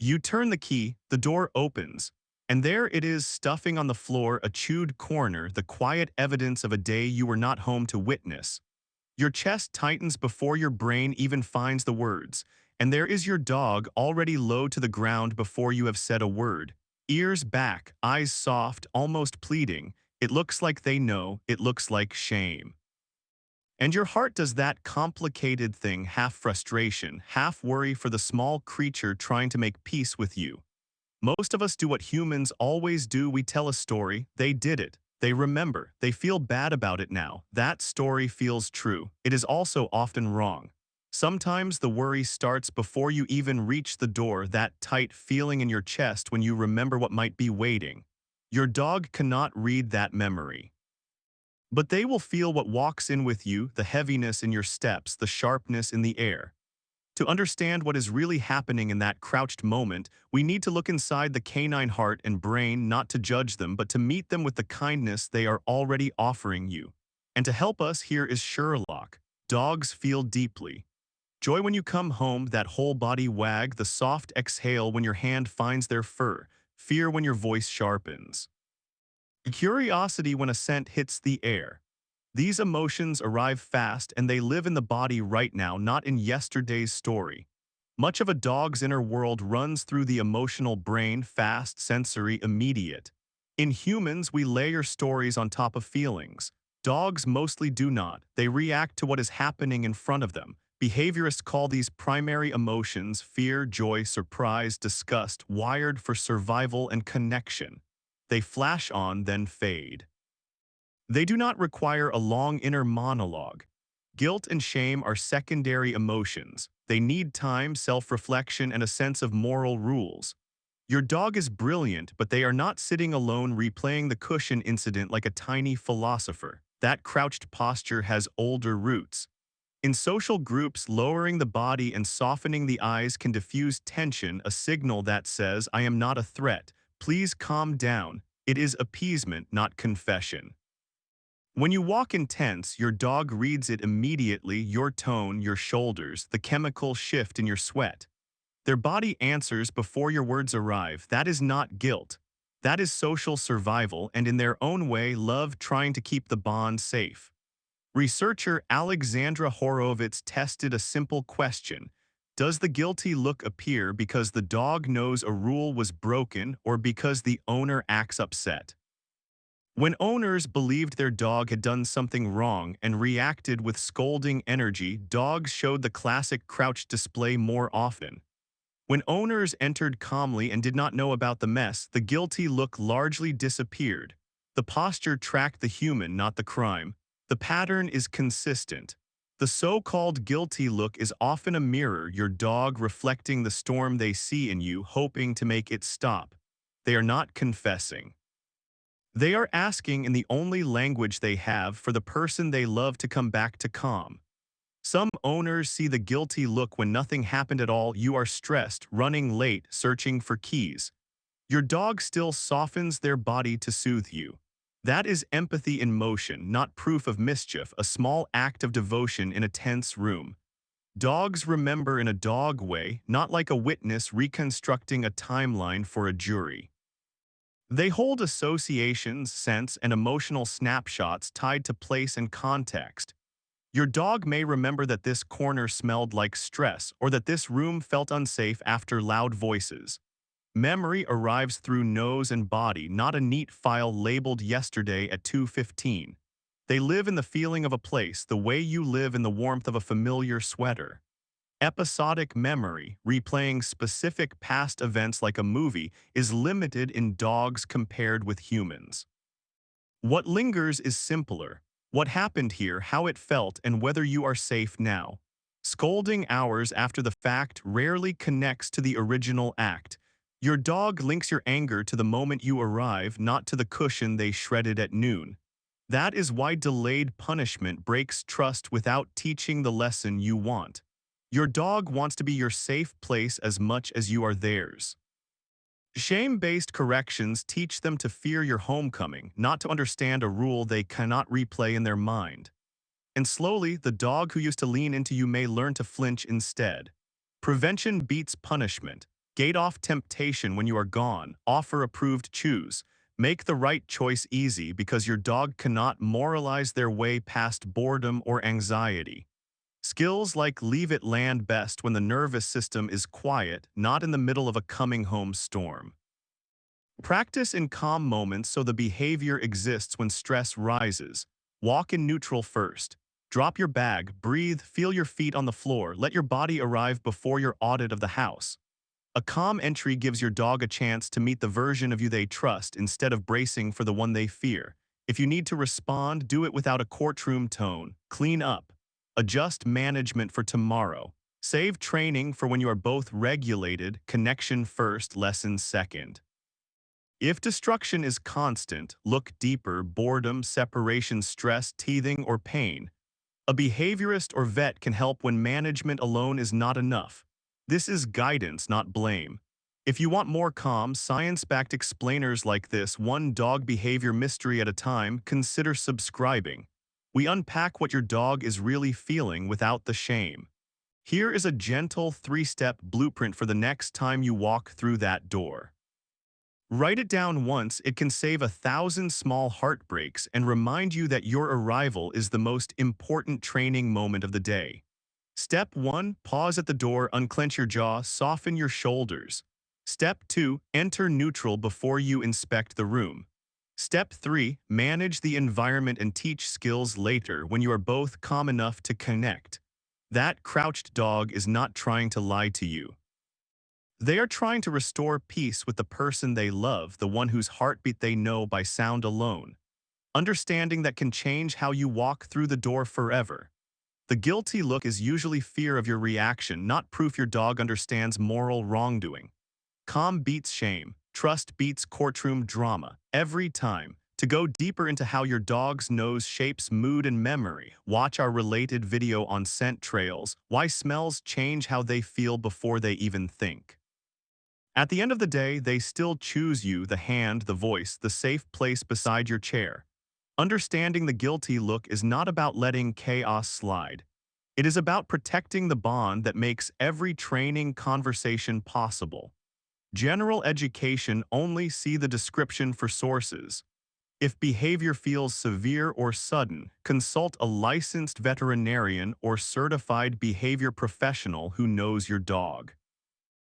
You turn the key, the door opens, and there it is stuffing on the floor a chewed corner, the quiet evidence of a day you were not home to witness. Your chest tightens before your brain even finds the words, and there is your dog already low to the ground before you have said a word. Ears back, eyes soft, almost pleading. It looks like they know, it looks like shame. And your heart does that complicated thing, half frustration, half worry for the small creature trying to make peace with you. Most of us do what humans always do. We tell a story, they did it. They remember, they feel bad about it now. That story feels true. It is also often wrong. Sometimes the worry starts before you even reach the door, that tight feeling in your chest when you remember what might be waiting. Your dog cannot read that memory. But they will feel what walks in with you, the heaviness in your steps, the sharpness in the air. To understand what is really happening in that crouched moment, we need to look inside the canine heart and brain, not to judge them, but to meet them with the kindness they are already offering you. And to help us, here is Sherlock. Dogs feel deeply. Joy when you come home, that whole body wag, the soft exhale when your hand finds their fur, fear when your voice sharpens. Curiosity when a scent hits the air. These emotions arrive fast and they live in the body right now, not in yesterday's story. Much of a dog's inner world runs through the emotional brain, fast, sensory, immediate. In humans, we layer stories on top of feelings. Dogs mostly do not. They react to what is happening in front of them. Behaviorists call these primary emotions fear, joy, surprise, disgust, wired for survival and connection. They flash on, then fade. They do not require a long inner monologue. Guilt and shame are secondary emotions. They need time, self-reflection, and a sense of moral rules. Your dog is brilliant, but they are not sitting alone replaying the cushion incident like a tiny philosopher. That crouched posture has older roots. In social groups, lowering the body and softening the eyes can diffuse tension, a signal that says, I am not a threat. Please calm down. It is appeasement, not confession. When you walk intense, your dog reads it immediately, your tone, your shoulders, the chemical shift in your sweat. Their body answers before your words arrive. That is not guilt. That is social survival and, in their own way, love trying to keep the bond safe. Researcher Alexandra Horowitz tested a simple question. Does the guilty look appear because the dog knows a rule was broken or because the owner acts upset? When owners believed their dog had done something wrong and reacted with scolding energy, dogs showed the classic crouched display more often. When owners entered calmly and did not know about the mess, the guilty look largely disappeared. The posture tracked the human, not the crime. The pattern is consistent. The so-called guilty look is often a mirror, your dog reflecting the storm they see in you, hoping to make it stop. They are not confessing. They are asking in the only language they have for the person they love to come back to calm. Some owners see the guilty look when nothing happened at all. You are stressed, running late, searching for keys. Your dog still softens their body to soothe you. That is empathy in motion, not proof of mischief, a small act of devotion in a tense room. Dogs remember in a dog way, not like a witness reconstructing a timeline for a jury. They hold associations, sense, and emotional snapshots tied to place and context. Your dog may remember that this corner smelled like stress or that this room felt unsafe after loud voices. Memory arrives through nose and body, not a neat file labeled yesterday at 2:15. They live in the feeling of a place, the way you live in the warmth of a familiar sweater. Episodic memory, replaying specific past events like a movie, is limited in dogs compared with humans. What lingers is simpler. What happened here, how it felt, and whether you are safe now. Scolding hours after the fact rarely connects to the original act. Your dog links your anger to the moment you arrive, not to the cushion they shredded at noon. That is why delayed punishment breaks trust without teaching the lesson you want. Your dog wants to be your safe place as much as you are theirs. Shame-based corrections teach them to fear your homecoming, not to understand a rule they cannot replay in their mind. And slowly, the dog who used to lean into you may learn to flinch instead. Prevention beats punishment. Gate off temptation when you are gone. Offer approved chews. Make the right choice easy because your dog cannot moralize their way past boredom or anxiety. Skills like leave it land best when the nervous system is quiet, not in the middle of a coming home storm. Practice in calm moments so the behavior exists when stress rises. Walk in neutral first. Drop your bag, breathe, feel your feet on the floor, let your body arrive before your audit of the house. A calm entry gives your dog a chance to meet the version of you they trust instead of bracing for the one they fear. If you need to respond, do it without a courtroom tone. Clean up. Adjust management for tomorrow. Save training for when you are both regulated, connection first, lesson second. If destruction is constant, look deeper: boredom, separation, stress, teething, or pain. A behaviorist or vet can help when management alone is not enough. This is guidance, not blame. If you want more calm, science-backed explainers like this, one dog behavior mystery at a time, consider subscribing. We unpack what your dog is really feeling without the shame. Here is a gentle 3-step blueprint for the next time you walk through that door. Write it down once. It can save 1,000 small heartbreaks and remind you that your arrival is the most important training moment of the day. Step 1. Pause at the door, unclench your jaw, soften your shoulders. Step 2. Enter neutral before you inspect the room. Step 3. Manage the environment and teach skills later when you are both calm enough to connect. That crouched dog is not trying to lie to you. They are trying to restore peace with the person they love, the one whose heartbeat they know by sound alone. Understanding that can change how you walk through the door forever. The guilty look is usually fear of your reaction, not proof your dog understands moral wrongdoing. Calm beats shame. Trust beats courtroom drama. Every time. To go deeper into how your dog's nose shapes mood and memory, watch our related video on scent trails, why smells change how they feel before they even think. At the end of the day, they still choose you: the hand, the voice, the safe place beside your chair. Understanding the guilty look is not about letting chaos slide. It is about protecting the bond that makes every training conversation possible. General education: only see the description for sources. If behavior feels severe or sudden, consult a licensed veterinarian or certified behavior professional who knows your dog.